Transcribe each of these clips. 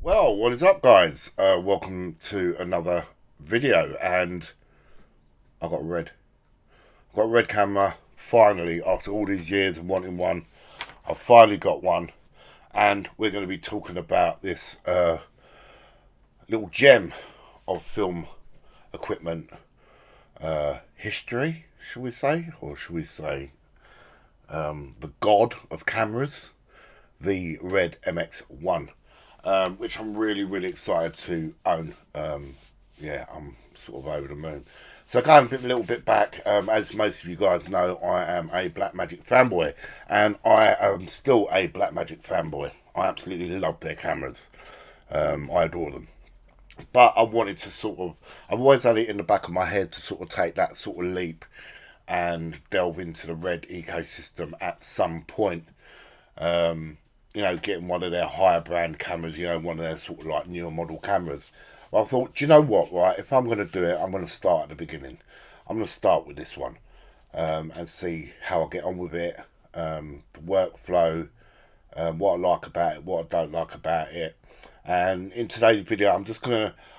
Well, what is up, guys? Welcome to another video, and I got a red. Got a red camera. Finally, after all these years of wanting one, I finally got one, and we're going to be talking about this little gem of film equipment history, shall we say, or shall we say the god of cameras, the Red MX1. Which I'm really excited to own. Yeah, I'm sort of over the moon. So going a little bit back, as most of you guys know, I am a Blackmagic fanboy, and I am still a Blackmagic fanboy. I absolutely love their cameras. I adore them. But I wanted to I've always had it in the back of my head to sort of take that sort of leap and delve into the Red ecosystem at some point. Getting one of their higher brand cameras, one of their sort of like newer model cameras. Well, I thought, do you know what, right? If I'm going to do it, I'm going to start at the beginning. I'm going to start with this one and see how I get on with it, the workflow, what I like about it, what I don't like about it. And in today's video,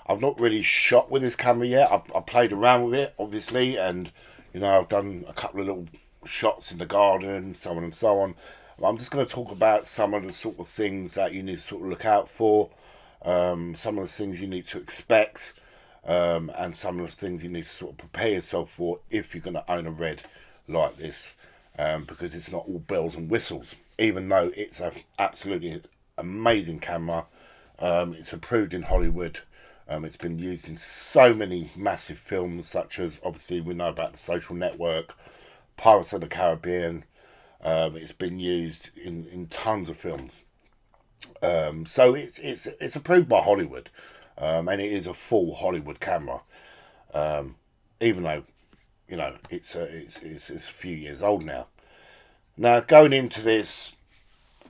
I've not really shot with this camera yet. I've played around with it, obviously, and, I've done a couple of little shots in the garden, so on and so on. I'm just going to talk about some of the sort of things that you need to sort of look out for, some of the things you need to expect, and some of the things you need to sort of prepare yourself for if you're going to own a Red like this, because it's not all bells and whistles, even though it's an absolutely amazing camera. It's approved in Hollywood. It's been used in so many massive films, such as, obviously, we know about The Social Network, Pirates of the Caribbean. It's been used in tons of films. So it's approved by Hollywood, and it is a full Hollywood camera. Even though it's a few years old now. Now going into this,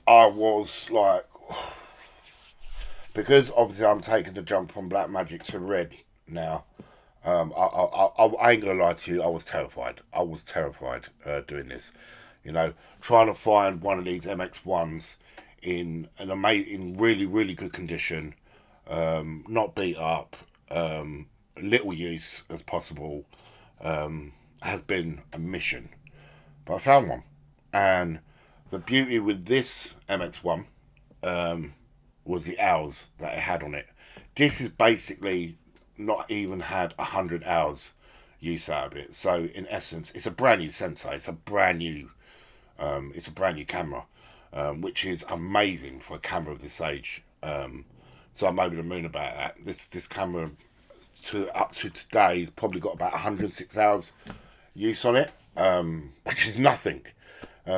I was like, because obviously I'm taking the jump from Blackmagic to Red now. I ain't gonna lie to you, I was terrified. I was terrified doing this. Trying to find one of these MX1s in really good condition, not beat up, little use as possible, has been a mission. But I found one, and the beauty with this MX1 was the hours that it had on it. This is basically not even had 100 hours use out of it. So in essence, it's a brand new sensor. It's a brand new camera, which is amazing for a camera of this age. So I'm over the moon about that. This camera, up to today, has probably got about 106 hours use on it, which is nothing.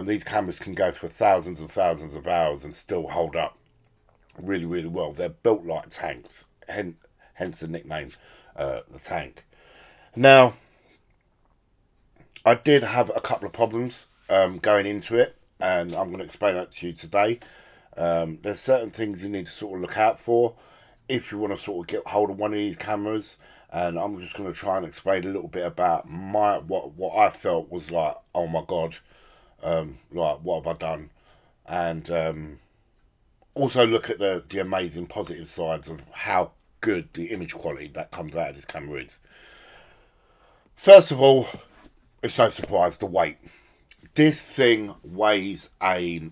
These cameras can go for thousands and thousands of hours and still hold up really well. They're built like tanks, hence the nickname, the Tank. Now, I did have a couple of problems going into it, and I'm going to explain that to you today. There's certain things you need to sort of look out for if you want to sort of get hold of one of these cameras, and I'm just going to try and explain a little bit about what I felt was like, oh my god, like what have I done, and also look at the amazing positive sides of how good the image quality that comes out of this camera is. First of all, it's no surprise the weight. This thing weighs weighs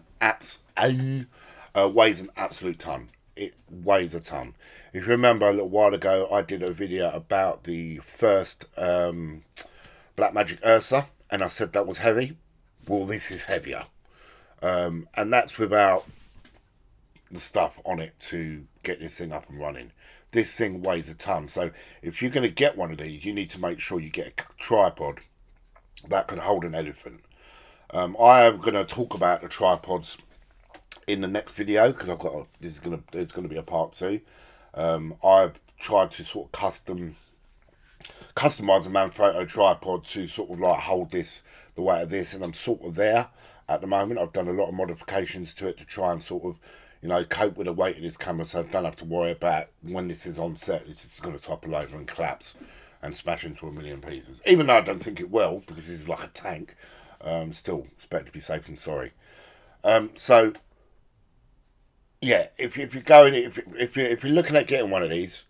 an absolute ton. It weighs a ton. If you remember a little while ago, I did a video about the first Blackmagic Ursa, and I said that was heavy. Well, this is heavier, and that's without the stuff on it to get this thing up and running. This thing weighs a ton. So if you're going to get one of these, you need to make sure you get a tripod that can hold an elephant. I am going to talk about the tripods in the next video, because there's going to be a part 2. I've tried to sort of customize a Manfrotto tripod to sort of like hold this the weight of this, and I'm sort of there at the moment. I've done a lot of modifications to it to try and sort of cope with the weight of this camera, so I don't have to worry about when this is on set, this is going to topple over and collapse and smash into a million pieces. Even though I don't think it will, because this is like a tank. Still, expect to be safe and sorry. So yeah, if you're going, if you're looking at getting one of these,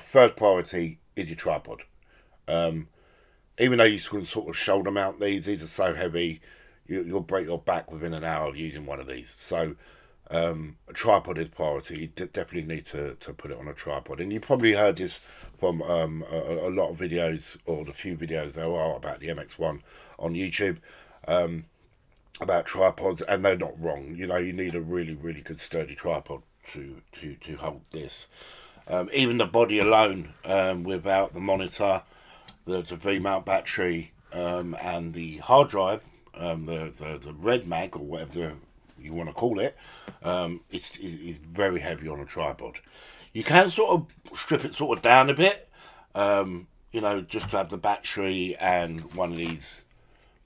first priority is your tripod. Um, Even though you can sort of shoulder mount these are so heavy, you'll break your back within an hour of using one of these. So a tripod is priority. You definitely need to put it on a tripod. And you probably heard this from a lot of videos, or the few videos there are about the MX1 on YouTube, about tripods, and they're not wrong. You know, you need a really, really good sturdy tripod to hold this. Even the body alone, without the monitor, the V-mount battery, and the hard drive, the red mag, or whatever you want to call it, is very heavy on a tripod. You can sort of strip it sort of down a bit, you know, just to have the battery and one of these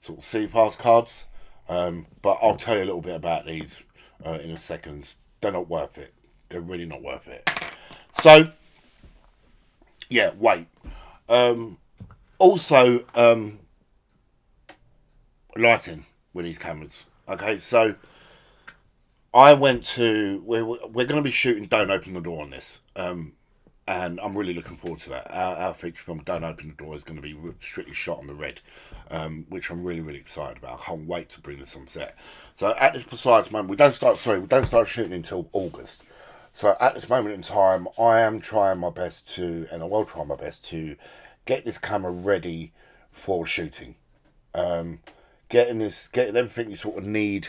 sort of CPAS cards. But I'll tell you a little bit about these in a second. They're not worth it. They're really not worth it. So, yeah, weight. Also, lighting with these cameras. Okay, so I went to, we're going to be shooting Don't Open the Door on this, and I'm really looking forward to that. Our feature film Don't Open the Door is going to be strictly shot on the red, which I'm really, really excited about. I can't wait to bring this on set. So at this precise moment, we don't start shooting until August. So at this moment in time, I am trying my best to, and I will try my best to, get this camera ready for shooting. Getting everything you sort of need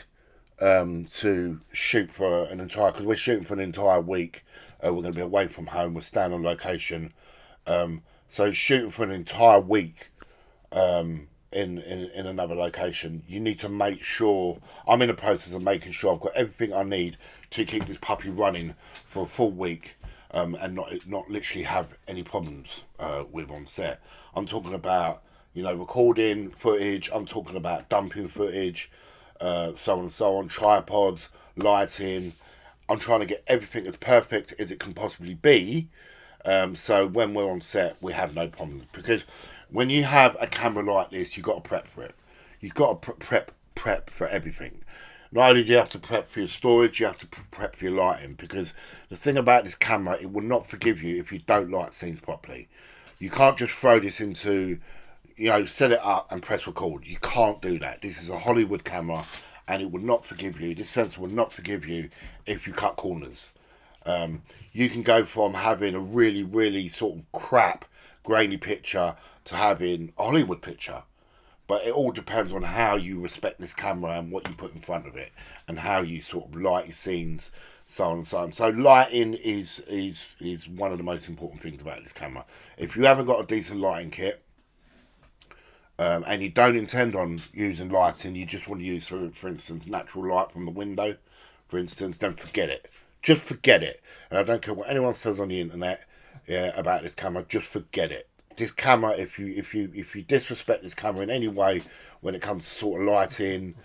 to shoot for an entire, because we're shooting for an entire week. We're going to be away from home. We're staying on location. So shooting for an entire week in another location, you need to make sure, I'm in the process of making sure I've got everything I need to keep this puppy running for a full week, and not literally have any problems with on set. I'm talking about, you know, recording footage. I'm talking about dumping footage, so on and so on. Tripods, lighting. I'm trying to get everything as perfect as it can possibly be, so when we're on set, we have no problems. Because when you have a camera like this, you've got to prep for it. You've got to prep for everything. Not only do you have to prep for your storage, you have to prep for your lighting. Because the thing about this camera, it will not forgive you if you don't light scenes properly. You can't just throw this into, you know, set it up and press record. You can't do that. This is a Hollywood camera, and it will not forgive you. This sensor will not forgive you if you cut corners. You can go from having a really, really sort of crap, grainy picture to having a Hollywood picture. But it all depends on how you respect this camera and what you put in front of it, and how you sort of light your scenes, so on and so on. So lighting is one of the most important things about this camera. If you haven't got a decent lighting kit, and you don't intend on using lighting, you just want to use, for instance, natural light from the window, for instance, then forget it. Just forget it. And I don't care what anyone says on the internet, yeah, about this camera. Just forget it. This camera, if you disrespect this camera in any way when it comes to sort of lighting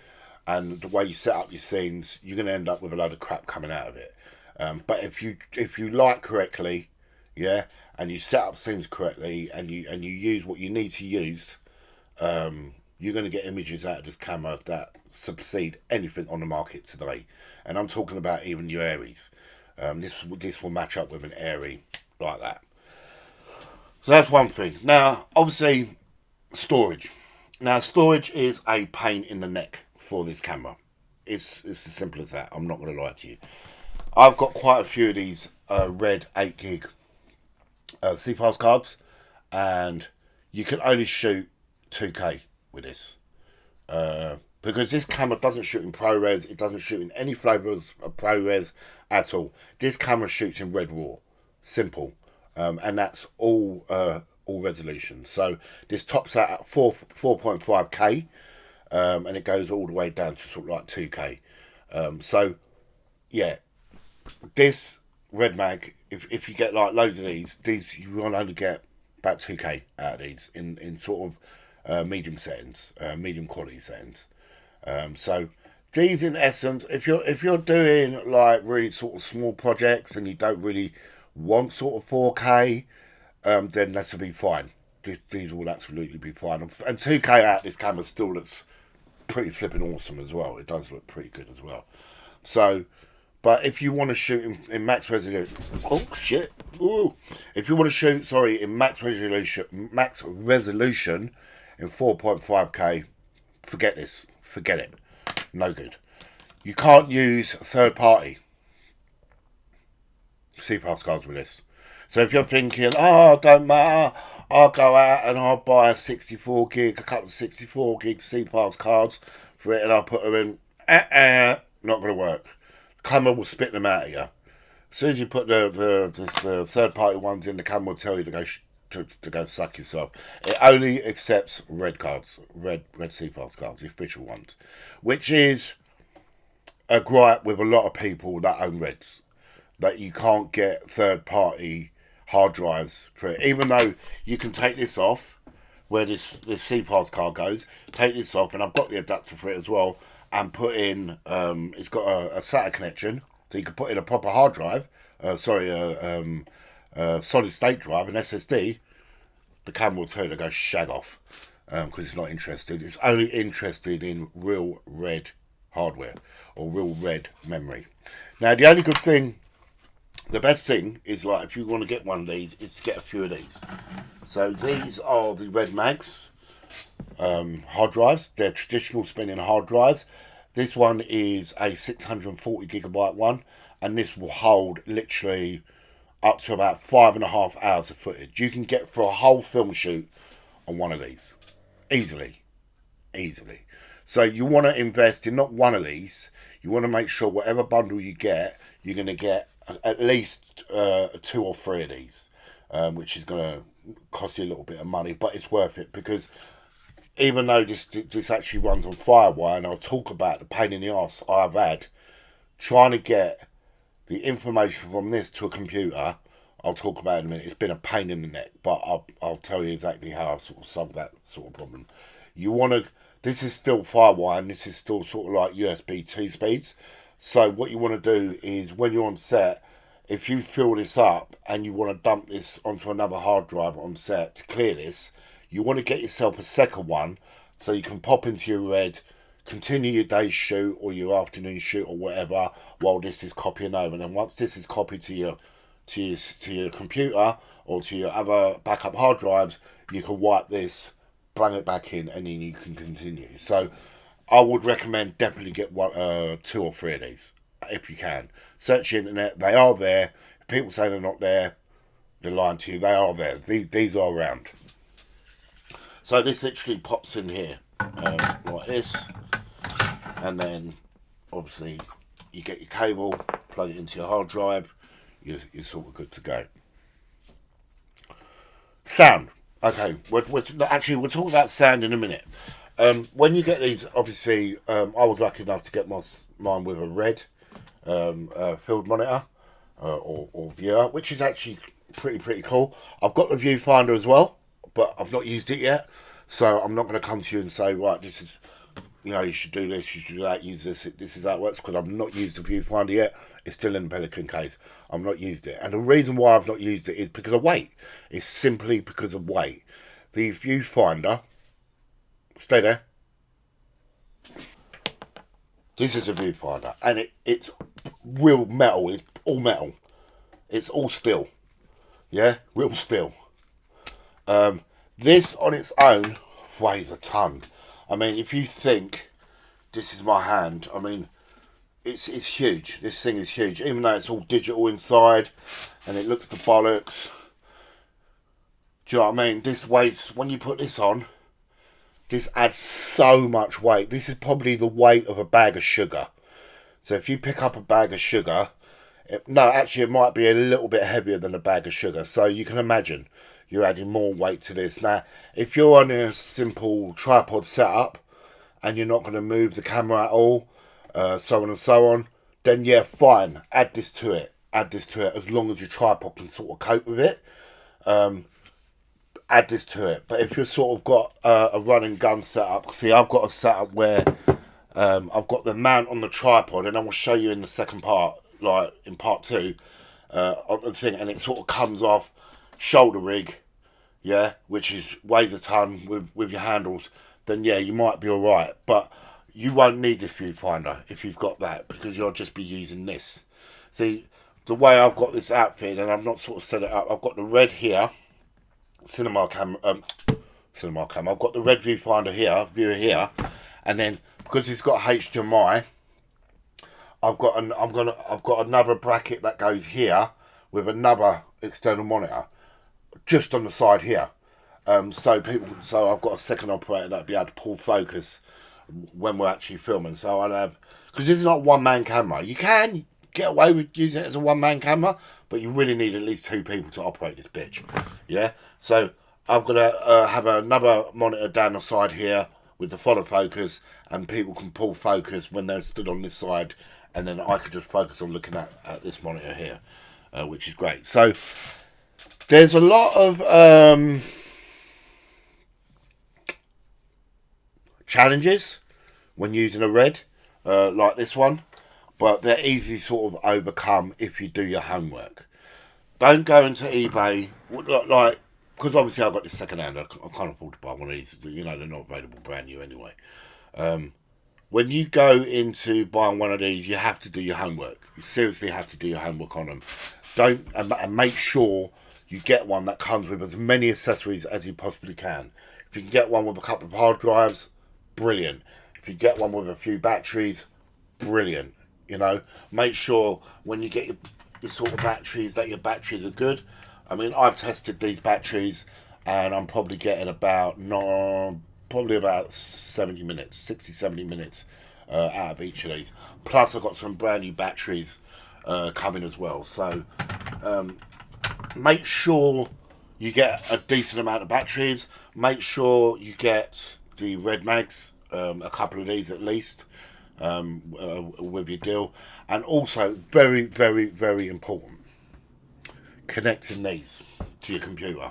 and the way you set up your scenes, you're going to end up with a load of crap coming out of it. But if you light correctly, yeah, and you set up scenes correctly, and you use what you need to use, you're going to get images out of this camera that succeed anything on the market today. And I'm talking about even your Aries. This will match up with an Airy like that. So that's one thing. Now, obviously, storage. Now, storage is a pain in the neck for this camera. It's as simple as that. I'm not going to lie to you. I've got quite a few of these red 8 gig CPAS cards, and you can only shoot 2K with this. Because this camera doesn't shoot in ProRes, it doesn't shoot in any flavors of ProRes at all. This camera shoots in Red Raw. Simple. And that's all resolution. So this tops out at 4.5K, and it goes all the way down to sort of like 2K. So yeah, this Red Mag, if you get like loads of these you will only get about 2K out of these in sort of medium settings, medium quality settings. So these, in essence, if you're doing like really sort of small projects and you don't really want sort of 4K, then this will be fine. These will absolutely be fine. And 2K out this camera still looks pretty flipping awesome as well. It does look pretty good as well. So, But if you want to shoot in max resolution, oh shit! Ooh. If you want to shoot, sorry, in max resolution in 4.5K, forget this. Forget it. No good. You can't use third party CPAS cards with this. So if you're thinking, oh, don't matter, I'll go out and I'll buy a 64 gig, a couple of 64 gig CPAS cards for it and I'll put them in, not going to work. The camera will spit them out of you. As soon as you put the third party ones in, the camera will tell you to go to go suck yourself. It only accepts red cards, red CPAS cards, the official ones, which is a gripe with a lot of people that own reds, that you can't get third party hard drives for it. Even though you can take this off, where this CPAS card goes, take this off, and I've got the adapter for it as well, and put in, it's got a SATA connection, so you can put in a proper hard drive, solid state drive, an SSD, the camera will tell you to go shag off, because it's not interested. It's only interested in real red hardware or real red memory. Now, the only good thing, the best thing is, like, if you want to get one of these, is to get a few of these. So these are the Red Mags hard drives. They're traditional spinning hard drives. This one is a 640 gigabyte one, and this will hold literally up to about 5.5 hours of footage. You can get for a whole film shoot on one of these easily. So you want to invest in not one of these. You want to make sure whatever bundle you get, you're going to get at least 2 or 3 of these, which is going to cost you a little bit of money, but it's worth it, because even though this actually runs on FireWire, and I'll talk about the pain in the arse I've had trying to get the information from this to a computer, I'll talk about it in a minute. It's been a pain in the neck, but I'll tell you exactly how I've sort of solved that sort of problem. You want to, this is still FireWire, and this is still sort of like USB 2 speeds. So what you want to do is, when you're on set, if you fill this up and you want to dump this onto another hard drive on set to clear this, you want to get yourself a second one so you can pop into your red, continue your day's shoot or your afternoon shoot or whatever while this is copying over. And then once this is copied to your computer or to your other backup hard drives, you can wipe this, plug it back in, and then you can continue. So I would recommend definitely get 2 or 3 of these if you can. Search the internet, they are there. If people say they're not there, they're lying to you. They are there. These are around. So this literally pops in here like this, and then obviously you get your cable, plug it into your hard drive, you're sort of good to go. Sound. Okay, we'll talk about sound in a minute. When you get these, obviously, I was lucky enough to get mine with a red field monitor or viewer, which is actually pretty cool. I've got the viewfinder as well, but I've not used it yet, so I'm not going to come to you and say, right, this is, you should do this, you should do that, use this is how it works, because I've not used the viewfinder yet. It's still in the Pelican case. I've not used it, and the reason why I've not used it is because of weight. It's simply because of weight. The viewfinder, stay there. This is a viewfinder, and it's real metal. It's all metal. It's all steel. Yeah, real steel. This on its own weighs a ton. I mean, if you think this is my hand, I mean, it's huge. This thing is huge, even though it's all digital inside, and it looks the bollocks. Do you know what I mean? This weighs, when you put this on, this adds so much weight. This is probably the weight of a bag of sugar. So if you pick up a bag of sugar, it might be a little bit heavier than a bag of sugar. So you can imagine you're adding more weight to this. Now, if you're on a simple tripod setup and you're not going to move the camera at all, so on and so on, then yeah, fine. Add this to it. As long as your tripod can sort of cope with it. Add this to it. But if you've sort of got a run and gun setup, see, I've got a setup where I've got the mount on the tripod, and I will show you in the second part, like in part 2, of the thing, and it sort of comes off shoulder rig, yeah, which weighs a ton with your handles. Then yeah, you might be alright, but you won't need this viewfinder if you've got that, because you'll just be using this. See, the way I've got this outfit, and I've not sort of set it up, I've got the red here, cinema cam. I've got the red viewfinder here, viewer here, and then because it's got HDMI, I've got another bracket that goes here with another external monitor just on the side here. So I've got a second operator that'll be able to pull focus when we're actually filming. So I'll have, because this is not one man camera. You can get away with using it as a one man camera, but you really need at least two people to operate this bitch. Yeah. So I'm gonna have another monitor down the side here with the follow focus, and people can pull focus when they're stood on this side, and then I could just focus on looking at this monitor here, which is great. So there's a lot of challenges when using a red like this one, but they're easily sort of overcome if you do your homework. Don't go into eBay like, because obviously I've got this second hand. I can't afford to buy one of these. You know, they're not available brand new anyway. When you go into buying one of these, you have to do your homework. You seriously have to do your homework on them. And make sure you get one that comes with as many accessories as you possibly can. If you can get one with a couple of hard drives, brilliant. If you get one with a few batteries, brilliant. You know, make sure when you get your sort of batteries that your batteries are good. I mean, I've tested these batteries, and I'm probably getting about 70 minutes, 60, 70 minutes out of each of these. Plus, I've got some brand new batteries coming as well. So make sure you get a decent amount of batteries. Make sure you get the red mags, a couple of these at least, with your deal. And also, very, very, very important, connecting these to your computer.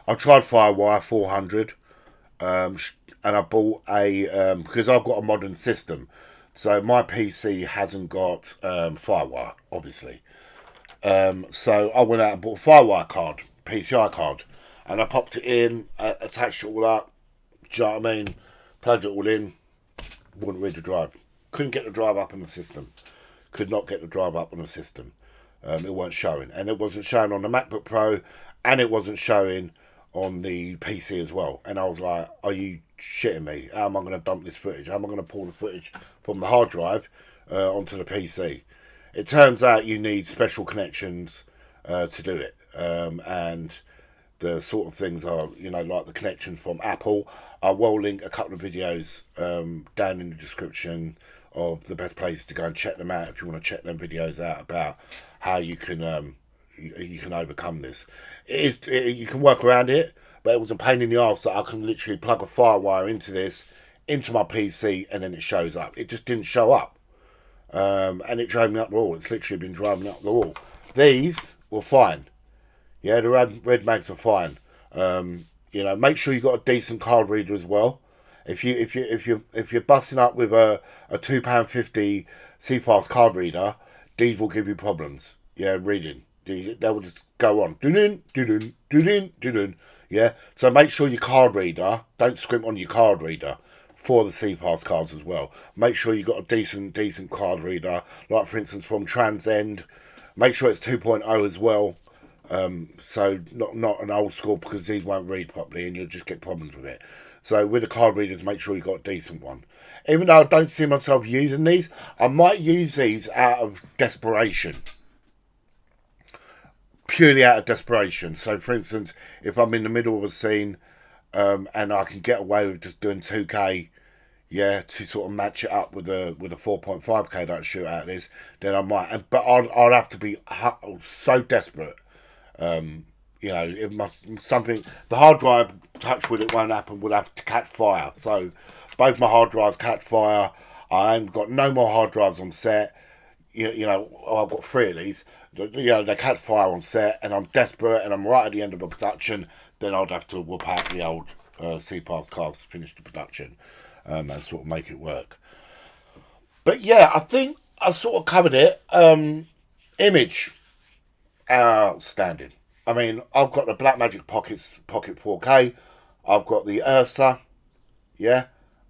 I tried Firewire 400, and I bought a because I've got a modern system, so my PC hasn't got Firewire, obviously. So I went out and bought a Firewire card, PCI card, and I popped it in, attached it all up. Do you know what I mean? Plugged it all in. Wouldn't read the drive. Couldn't get the drive up on the system. Could not get the drive up on the system. It weren't showing, and it wasn't showing on the MacBook Pro, and it wasn't showing on the PC as well. And I was like, are you shitting me? How am I going to dump this footage? How am I going to pull the footage from the hard drive onto the PC? It turns out you need special connections to do it, and the sort of things are, you know, like the connection from Apple. I will link a couple of videos down in the description of the best place to go and check them out if you want to check them videos out about how you can you can overcome this. You can work around it, but it was a pain in the arse that I can literally plug a Firewire into this, into my PC, and then it shows up. It just didn't show up, and it drove me up the wall. It's literally been driving me up the wall. These were fine. Yeah, the red mags are fine. You know, make sure you got a decent card reader as well. If you're busting up with a £2.50 CFast card reader, these will give you problems. Yeah, reading. They will just go on. Do-dun, do-dun, do-dun, do-dun. Yeah. So make sure your card reader, don't scrimp on your card reader for the CFast cards as well. Make sure you got a decent card reader, like for instance from Transcend. Make sure it's 2.0 as well. So not an old school, because these won't read properly and you'll just get problems with it. So with the card readers, make sure you got a decent one. Even though I don't see myself using these, I might use these out of desperation. Purely out of desperation. So for instance, if I'm in the middle of a scene and I can get away with just doing 2K, yeah, to sort of match it up with a 4.5K that I shoot out of this, then I might. But I'd have to be so desperate. You know, it must something. The hard drive, touch wood, it won't happen. Will have to catch fire. So both my hard drives catch fire. I ain't got no more hard drives on set. You know, I've got 3 of these. You know, they catch fire on set, and I'm desperate, and I'm right at the end of the production. Then I'd have to whoop out the old CFast cards to finish the production, and sort of make it work. But yeah, I think I sort of covered it. Image, outstanding. I mean, I've got the Blackmagic Pocket 4K. I've got the Ursa, yeah.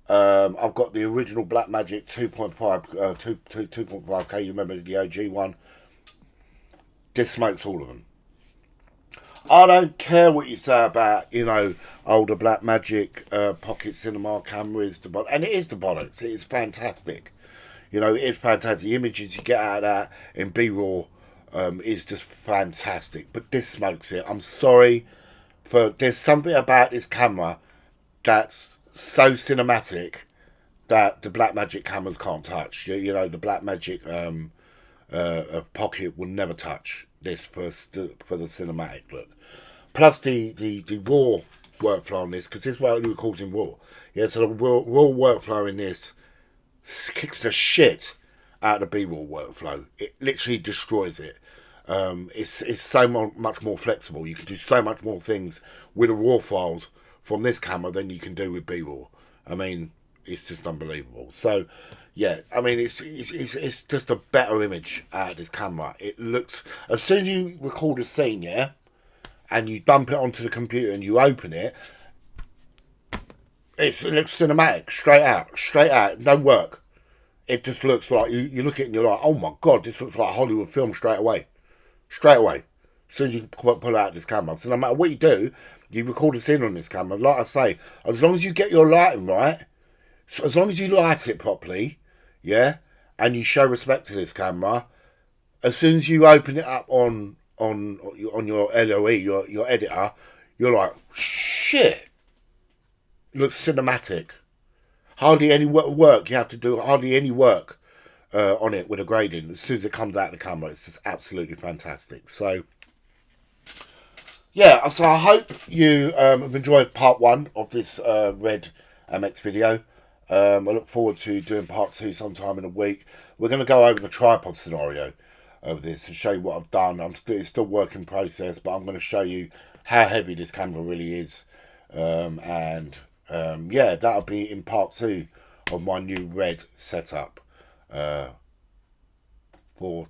I've got the original Blackmagic 2.5K. You remember the OG one? This smokes all of them. I don't care what you say about, older Blackmagic pocket cinema cameras, and it is the bollocks. It is fantastic. It is fantastic. The images you get out of that in B-raw is just fantastic. But this smokes it. I'm sorry, there's something about this camera that's so cinematic that the Blackmagic cameras can't touch. The Blackmagic pocket will never touch this for the cinematic look. Plus the raw workflow on this, because this one only records in raw. Yeah, so the raw workflow in this kicks the shit out of the B-raw workflow. It literally destroys it. It's so much more flexible. You can do so much more things with the raw files from this camera than you can do with B-raw. I mean, it's just unbelievable. So, yeah, I mean, it's just a better image out of this camera. It looks, as soon as you record a scene, yeah, and you dump it onto the computer and you open it, it looks cinematic, straight out, no work. It just looks like, you look at it and you're like, oh my God, this looks like a Hollywood film straight away. As soon as you pull out this camera. So no matter what you do, you record a scene on this camera. Like I say, as long as you get your lighting right, so as long as you light it properly, yeah, and you show respect to this camera, as soon as you open it up on your LOE, your editor, you're like, shit, looks cinematic. Hardly any work you have to do, hardly any work on it with a grading. As soon as it comes out of the camera, it's just absolutely fantastic. So, yeah, so I hope you have enjoyed part 1 of this Red MX video. I look forward to doing part 2 sometime in a week. We're going to go over the tripod scenario of this and show you what I've done. It's still work in process, but I'm going to show you how heavy this camera really is. Yeah, that'll be in part 2 of my new Red setup for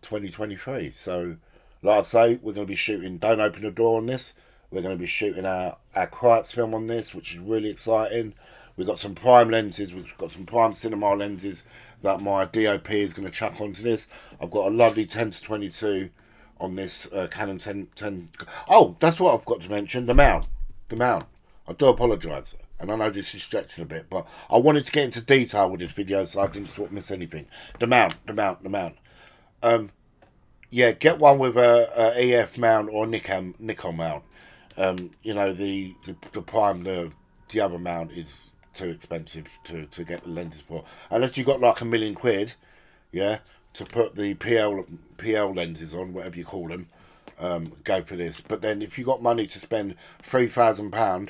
2023. So, like I say, we're going to be shooting Don't Open the Door on this. We're going to be shooting our Kreiz film on this, which is really exciting. We've got some prime lenses. We've got some prime cinema lenses that my DOP is going to chuck onto this. I've got a lovely 10-22 on this Canon 10. Oh, that's what I've got to mention. The mount. I do apologise. And I know this is stretching a bit, but I wanted to get into detail with this video so I didn't sort of miss anything. The mount. Yeah, get one with a EF mount or a Nikon mount. The prime, the other mount is too expensive to get the lenses for. Unless you've got like £1 million, yeah, to put the PL lenses on, whatever you call them, go for this. But then if you've got money to spend £3,000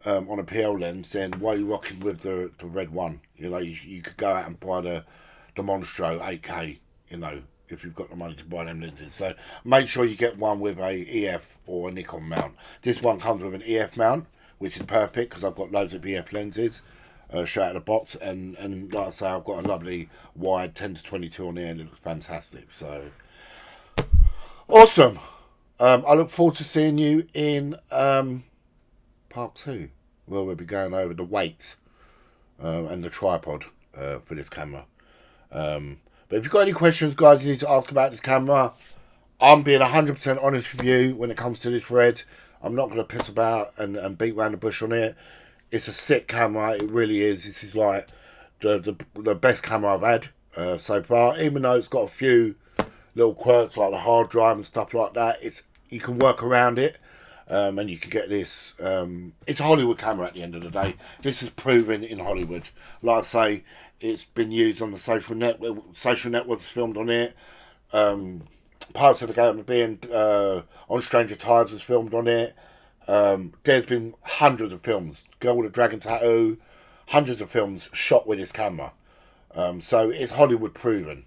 on a PL lens, then why are you rocking with the red one? You could go out and buy the Monstro 8K, if you've got the money to buy them lenses. So make sure you get one with a EF or a Nikon mount. This one comes with an EF mount, which is perfect because I've got loads of EF lenses straight out of the box, and like I say, I've got a lovely wide 10-22 on there and it looks fantastic. So awesome. I look forward to seeing you in part 2, where we'll be going over the weight and the tripod for this camera. But if you've got any questions, guys, you need to ask about this camera. I'm being 100% honest with you when it comes to this Red. I'm not going to piss about and beat around the bush on it. It's a sick camera. It really is. This is like the best camera I've had so far. Even though it's got a few little quirks like the hard drive and stuff like that, you can work around it. And you can get this. It's a Hollywood camera at the end of the day. This is proven in Hollywood. Like I say, it's been used on the social network. Social networks filmed on it. Pirates of the Caribbean on Stranger Tides was filmed on it. There's been hundreds of films. Girl with a Dragon Tattoo. Hundreds of films shot with this camera. So it's Hollywood proven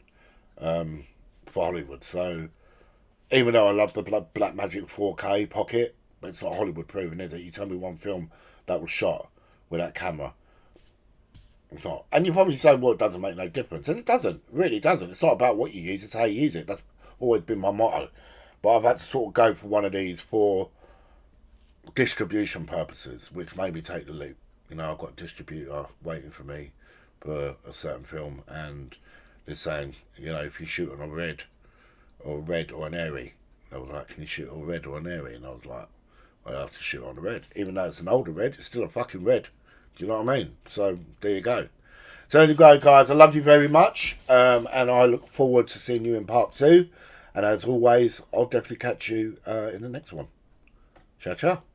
for Hollywood. So even though I love the Blackmagic 4K pocket, but it's not Hollywood proven, is it? You tell me one film that was shot with that camera. It's not. And you probably say, well, it doesn't make no difference. And it doesn't. It really doesn't. It's not about what you use, it's how you use it. That's always been my motto. But I've had to sort of go for one of these for distribution purposes, which made me take the leap. You know, I've got a distributor waiting for me for a certain film, and they're saying, you know, if you shoot on a red or an airy, I was like, can you shoot on a red or an airy? And I was like, well, I have to shoot on a red. Even though it's an older red, it's still a fucking red. Do you know what I mean? So there you go. So there you go, guys. I love you very much, and I look forward to seeing you in part 2. And as always, I'll definitely catch you in the next one. Ciao, ciao.